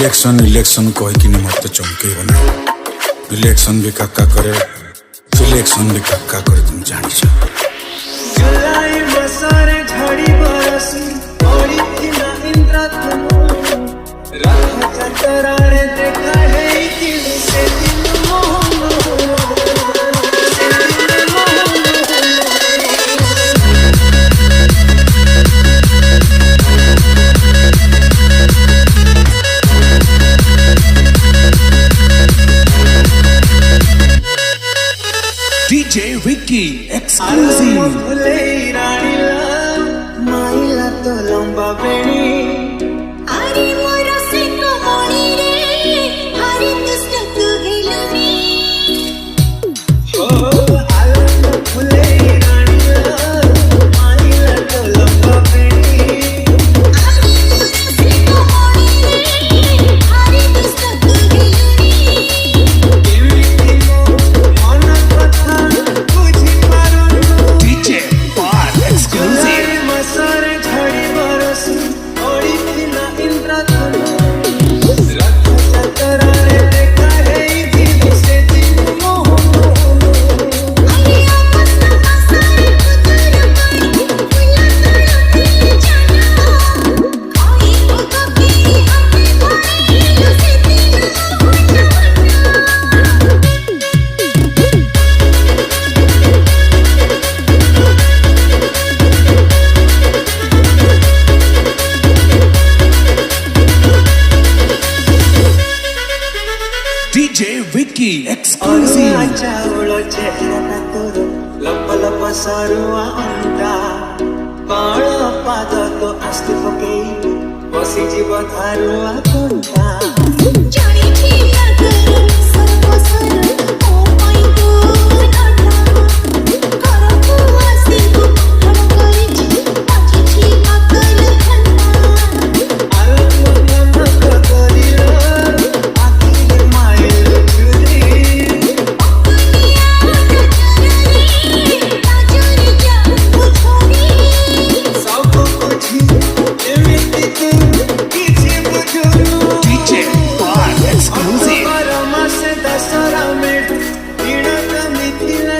election election कह कि मत चमके ना इलेक्शन भी काका करे सिलेक्शन भी काका करे तुम जानी जुलाई बसारे झड़ी बरसी पड़ी थी ना इंद्रधनु रथ चतरारे देखा है दिल से दिल DJ Vicky exclusive भूले रानीला माइला तो लंबा बेणी अरे मोरा से कमोनी रे हरे दुष्ट तू हेलुनी ओ आलम भूले रानीला माइला तो लंबा बेणी अरे मोरा से कमोनी रे हरे दुष्ट तू हेलुनी DJ Bar exclusive मसारे झड़ी बरसी पड़ी थी ना इंद्रधनु रथ चतरारे देखा है दिल से दिल अरे आपस में सारे पुत्र कोई फुला तड़पी जाना कोई को कभी हमें भरे से दिल DJ Vicky exclusive चावलो चेहरा तोर लप लप सारुआ अंटा बाळ पाद तो आस्ति पकेई बसी जीव धारुआ कंटा जानी थी अगर सर्वसर ओ माय गॉड अड्डा करो आसी को हम करे जी आज थी अकल खन्ना आलम नमक करिला आखिर माइल छुरी दुनिया कचरी ताजरी जा बुझोनी सब कुछ एमिति तू किछि बुझुनु DJ Bar exclusive से दसरा में पीड़ा मिथिला